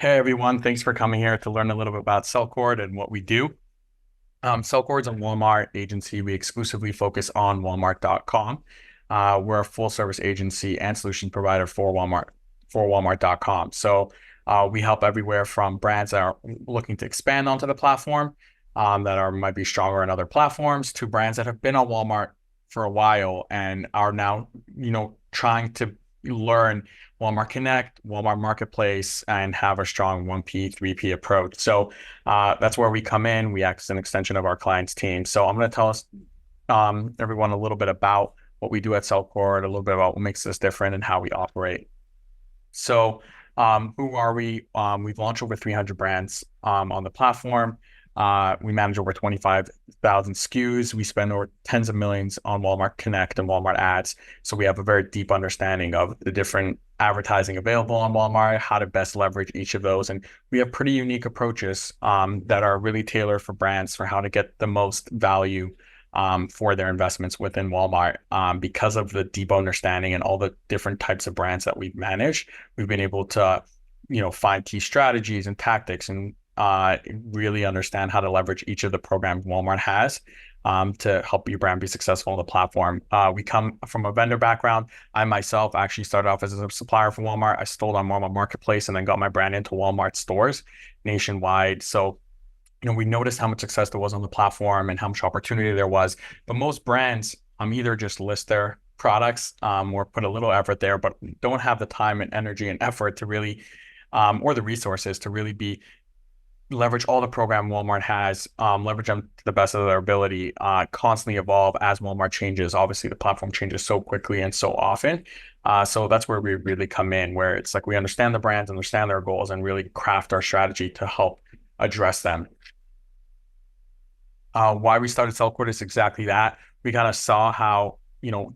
Hey everyone, thanks for coming here to learn a little bit about SellCord and what we do. SellCord's a Walmart agency. We exclusively focus on Walmart.com. We're a full service agency and solution provider for Walmart.com. So we help everywhere from brands that are looking to expand onto the platform, might be stronger in other platforms, to brands that have been on Walmart for a while and are now, trying to learn Walmart Connect, Walmart Marketplace, and have a strong 1P, 3P approach. So that's where we come in. We act as an extension of our client's team. So I'm going to tell everyone a little bit about what we do at SellCord, a little bit about what makes us different and how we operate. So who are we? We've launched over 300 brands on the platform. We manage over 25,000 SKUs. We spend over tens of millions on Walmart Connect and Walmart ads. So we have a very deep understanding of the different advertising available on Walmart, how to best leverage each of those. And we have pretty unique approaches that are really tailored for brands for how to get the most value for their investments within Walmart. Because of the deep understanding and all the different types of brands that we've managed, we've been able to, find key strategies and tactics and really understand how to leverage each of the programs Walmart has to help your brand be successful on the platform. We come from a vendor background. I myself actually started off as a supplier for Walmart. I sold on Walmart Marketplace and then got my brand into Walmart stores nationwide. So, we noticed how much success there was on the platform and how much opportunity there was. But most brands either just list their products or put a little effort there, but don't have the time and energy and effort to really, or the resources to really leverage all the program Walmart has, leverage them to the best of their ability, constantly evolve as Walmart changes. Obviously, the platform changes so quickly and so often. So that's where we really come in, where it's like we understand the brands, understand their goals, and really craft our strategy to help address them. Why we started SellCord is exactly that. We kind of saw how,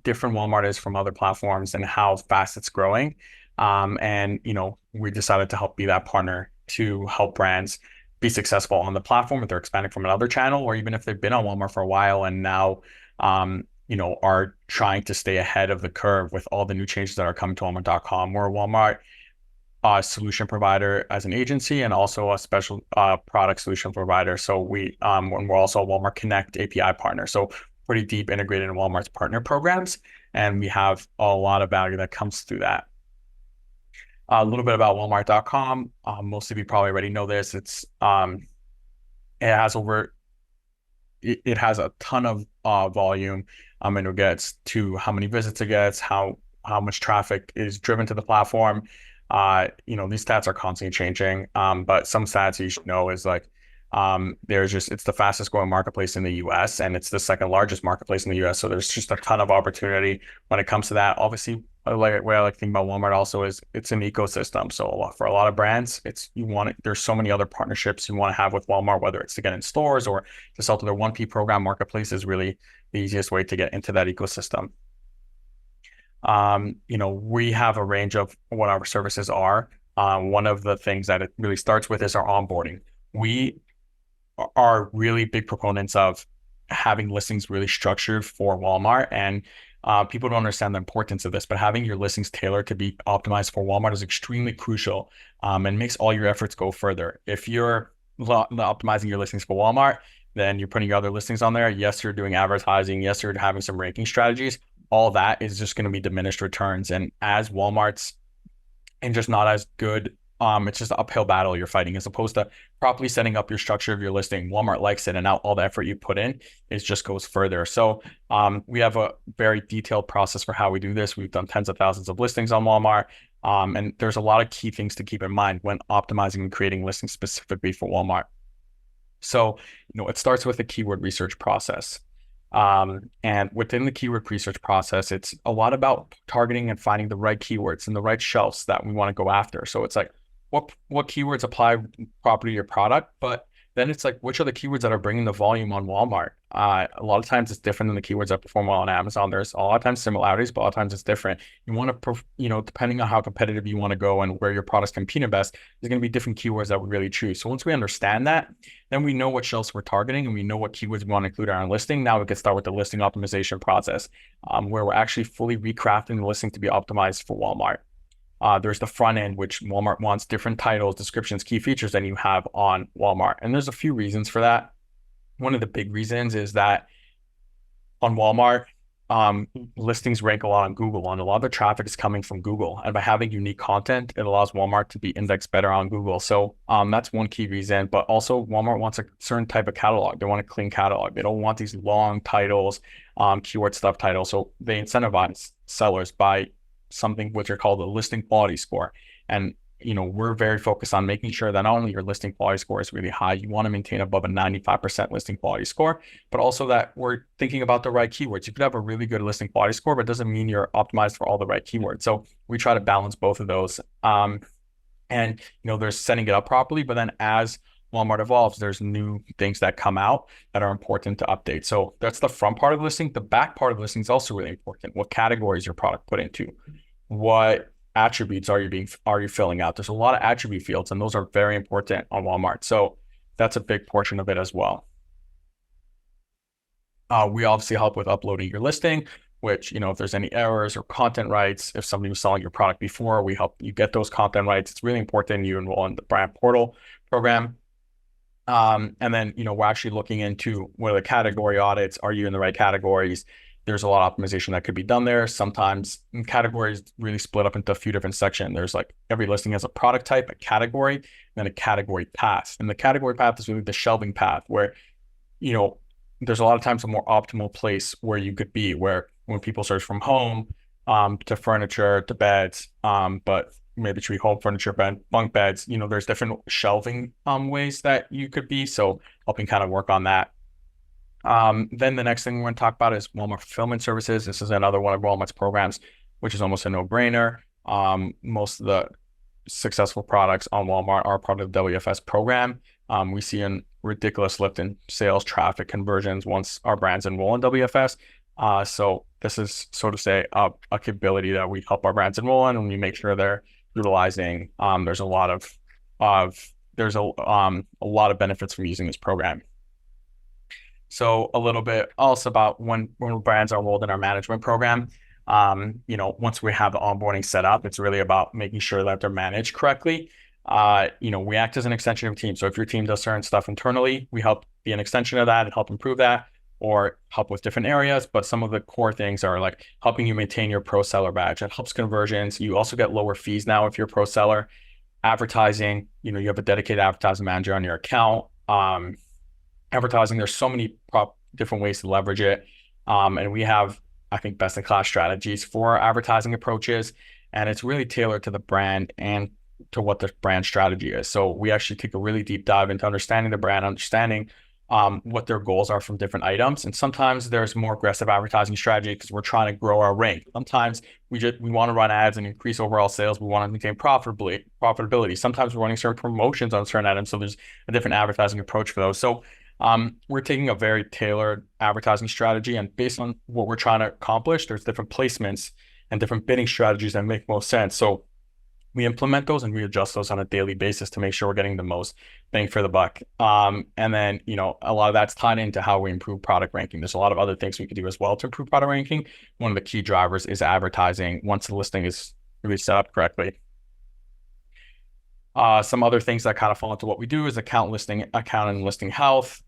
different Walmart is from other platforms and how fast it's growing. And we decided to help be that partner to help brands be successful on the platform if they're expanding from another channel, or even if they've been on Walmart for a while and now, are trying to stay ahead of the curve with all the new changes that are coming to Walmart.com. We're a Walmart solution provider as an agency and also a special product solution provider. So we're also a Walmart Connect API partner. So pretty deep integrated in Walmart's partner programs. And we have a lot of value that comes through that. A little bit about Walmart.com. Most of you probably already know this. It has a ton of volume. And it gets to how many visits it gets, how much traffic is driven to the platform. These stats are constantly changing. But some stats you should know is like it's the fastest growing marketplace in the US and it's the second largest marketplace in the US. So there's just a ton of opportunity when it comes to that. Obviously, the way I like to think about Walmart also is it's an ecosystem. So for a lot of brands, there's so many other partnerships you want to have with Walmart, whether it's to get in stores or to sell to their 1P program. Marketplace is really the easiest way to get into that ecosystem. We have a range of what our services are. One of the things that it really starts with is our onboarding. We are really big proponents of having listings really structured for Walmart, and people don't understand the importance of this, but having your listings tailored to be optimized for Walmart is extremely crucial and makes all your efforts go further. If you're optimizing your listings for Walmart, then you're putting your other listings on there. Yes, you're doing advertising. Yes, you're having some ranking strategies. All that is just going to be diminished returns. And as Walmart's and just not as good, it's just an uphill battle you're fighting as opposed to properly setting up your structure of your listing. Walmart likes it, and now all the effort you put in just goes further. So we have a very detailed process for how we do this. We've done tens of thousands of listings on Walmart, and there's a lot of key things to keep in mind when optimizing and creating listings specifically for Walmart. So it starts with a keyword research process. And within the keyword research process, it's a lot about targeting and finding the right keywords and the right shelves that we want to go after. So it's like, what keywords apply properly to your product, but then it's like, which are the keywords that are bringing the volume on Walmart? A lot of times it's different than the keywords that perform well on Amazon. There's a lot of times similarities, but a lot of times it's different. You want to, depending on how competitive you want to go and where your products compete best, there's going to be different keywords that we really choose. So once we understand that, then we know what shelves we're targeting and we know what keywords we want to include in our listing. Now we can start with the listing optimization process, where we're actually fully recrafting the listing to be optimized for Walmart. There's the front end, which Walmart wants different titles, descriptions, key features than you have on Walmart. And there's a few reasons for that. One of the big reasons is that on Walmart, listings rank a lot on Google, and a lot of the traffic is coming from Google. And by having unique content, it allows Walmart to be indexed better on Google. So that's one key reason. But also, Walmart wants a certain type of catalog. They want a clean catalog. They don't want these long titles, keyword stuff titles. So they incentivize sellers by something which are called a listing quality score. And we're very focused on making sure that not only your listing quality score is really high, you want to maintain above a 95% listing quality score, but also that we're thinking about the right keywords. You could have a really good listing quality score, but it doesn't mean you're optimized for all the right keywords. So we try to balance both of those. And there's setting it up properly, but then as Walmart evolves, there's new things that come out that are important to update. So that's the front part of the listing. The back part of the listing is also really important. What categories your product put into? What attributes are you filling out? There's a lot of attribute fields, and those are very important on Walmart. So that's a big portion of it as well. We obviously help with uploading your listing, which, if there's any errors or content rights, if somebody was selling your product before, we help you get those content rights. It's really important you enroll in the brand portal program. And then, we're actually looking into what are the category audits. Are you in the right categories? There's a lot of optimization that could be done there. Sometimes categories really split up into a few different sections. There's like every listing has a product type, a category, and then a category path. And the category path is really the shelving path where, there's a lot of times a more optimal place where you could be, where when people search from home to furniture to beds, but maybe tree home furniture, bunk beds, there's different shelving ways that you could be. So helping kind of work on that. Then the next thing we're going to talk about is Walmart Fulfillment Services. This is another one of Walmart's programs, which is almost a no-brainer. Most of the successful products on Walmart are part of the WFS program. We see a ridiculous lift in sales, traffic, conversions once our brands enroll in WFS. So this is, so to say, a capability that we help our brands enroll in, and we make sure they're utilizing. There's a lot of benefits from using this program. So a little bit also about when brands are enrolled in our management program. Once we have the onboarding set up, it's really about making sure that they're managed correctly. We act as an extension of team. So if your team does certain stuff internally, we help be an extension of that and help improve that or help with different areas. But some of the core things are like helping you maintain your pro seller badge. That helps conversions. You also get lower fees now if you're a pro seller. Advertising, you have a dedicated advertising manager on your account. Advertising, there's so many different ways to leverage it. And we have, I think, best in class strategies for advertising approaches. And it's really tailored to the brand and to what the brand strategy is. So we actually take a really deep dive into understanding the brand, understanding what their goals are from different items. And sometimes there's more aggressive advertising strategy because we're trying to grow our rank. Sometimes we want to run ads and increase overall sales. We want to maintain profitability. Sometimes we're running certain promotions on certain items. So there's a different advertising approach for those. So we're taking a very tailored advertising strategy, and based on what we're trying to accomplish, there's different placements and different bidding strategies that make most sense. So we implement those and we adjust those on a daily basis to make sure we're getting the most bang for the buck. And then, a lot of that's tied into how we improve product ranking. There's a lot of other things we could do as well to improve product ranking. One of the key drivers is advertising once the listing is really set up correctly. Some other things that kind of fall into what we do is account and listing health,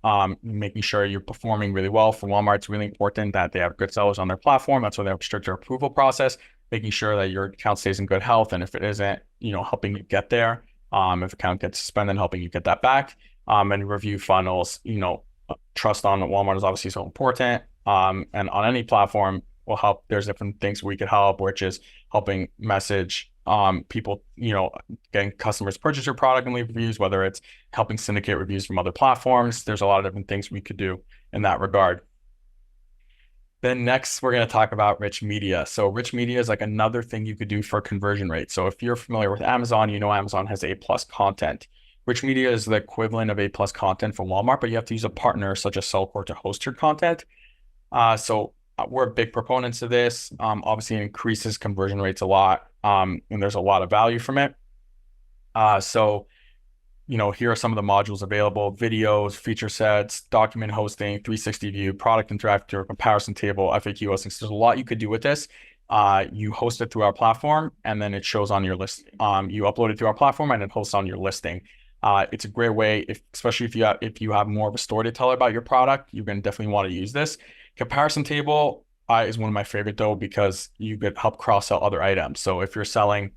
making sure you're performing really well. For Walmart, it's really important that they have good sellers on their platform. That's why they have a stricter approval process, making sure that your account stays in good health. And if it isn't, helping you get there. If account gets suspended, helping you get that back. And review funnels, trust on Walmart is obviously so important. And on any platform will help. There's different things we could help, which is helping message people, getting customers purchase your product and leave reviews, whether it's helping syndicate reviews from other platforms. There's a lot of different things we could do in that regard. Then next, we're going to talk about rich media. So rich media is like another thing you could do for conversion rate. So if you're familiar with Amazon, Amazon has A+ content. Rich media is the equivalent of A+ content for Walmart, but you have to use a partner such as SellCord to host your content. So we're big proponents of this. Obviously, it increases conversion rates a lot, and there's a lot of value from it. So here are some of the modules available: videos, feature sets, document hosting, 360 view, product interactor, comparison table, FAQ hosting. So there's a lot you could do with this. you host it through our platform, and then it shows on your list. You upload it through our platform, and it hosts on your listing. It's a great way, especially if you have more of a story to tell about your product, you're going to definitely want to use this. Comparison table is one of my favorite though, because you could help cross sell other items. So if you're selling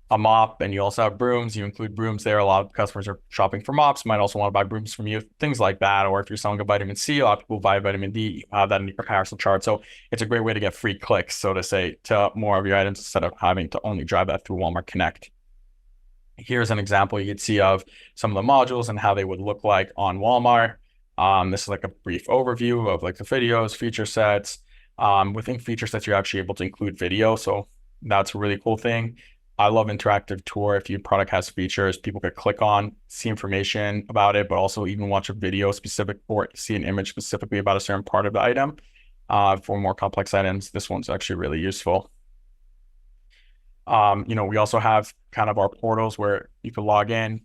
a mop and you also have brooms, you include brooms there. A lot of customers are shopping for mops, might also want to buy brooms from you, things like that. Or if you're selling a vitamin C, a lot of people buy vitamin D, you have that in your comparison chart. So it's a great way to get free clicks, so to say, to more of your items instead of having to only drive that through Walmart Connect. Here's an example you could see of some of the modules and how they would look like on Walmart. This is like a brief overview of like the videos, feature sets. Within feature sets, you're actually able to include video. So that's a really cool thing. I love interactive tour. If your product has features, people could click on, see information about it, but also even watch a video specific or see an image specifically about a certain part of the item. For more complex items, this one's actually really useful. We also have kind of our portals where you can log in,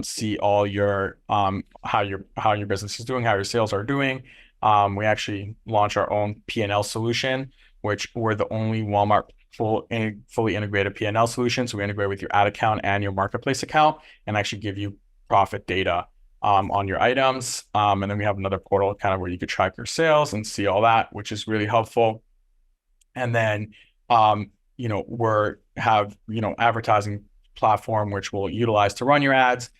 see all your how your business is doing, how your sales are doing. We actually launch our own P&L solution, which we're the only Walmart fully integrated P&L solution. So we integrate with your ad account and your marketplace account and actually give you profit data on your items. And then we have another portal kind of where you could track your sales and see all that, which is really helpful. And then advertising platform, which we'll utilize to run your ads.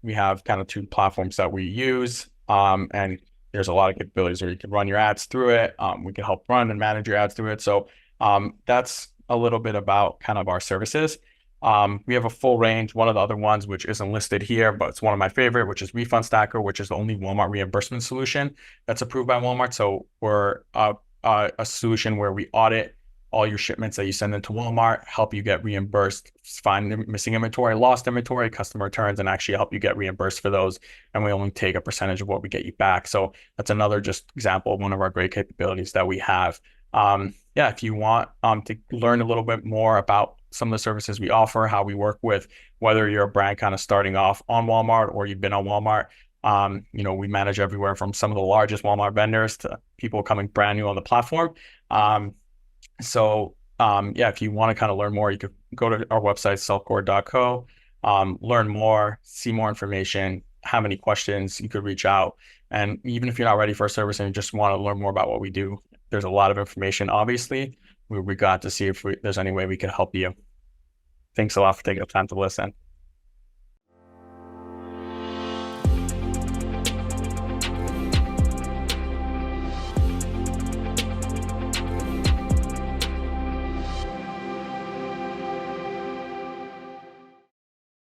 We have kind of two platforms that we use, and there's a lot of capabilities where you can run your ads through it. We can help run and manage your ads through it. So that's a little bit about kind of our services. We have a full range. One of the other ones, which isn't listed here, but it's one of my favorite, which is Refund Stacker, which is the only Walmart reimbursement solution that's approved by Walmart. So we're a solution where we audit all your shipments that you send into Walmart, help you get reimbursed, find missing inventory, lost inventory, customer returns, and actually help you get reimbursed for those. And we only take a percentage of what we get you back. So that's another just example of one of our great capabilities that we have. If you want to learn a little bit more about some of the services we offer, how we work with, whether you're a brand kind of starting off on Walmart or you've been on Walmart, we manage everywhere from some of the largest Walmart vendors to people coming brand new on the platform. If you want to kind of learn more, you could go to our website, sellcord.co, learn more, see more information, have any questions, you could reach out. And even if you're not ready for a service and you just want to learn more about what we do, there's a lot of information, obviously. We got to see if there's any way we could help you. Thanks a lot for taking the time to listen.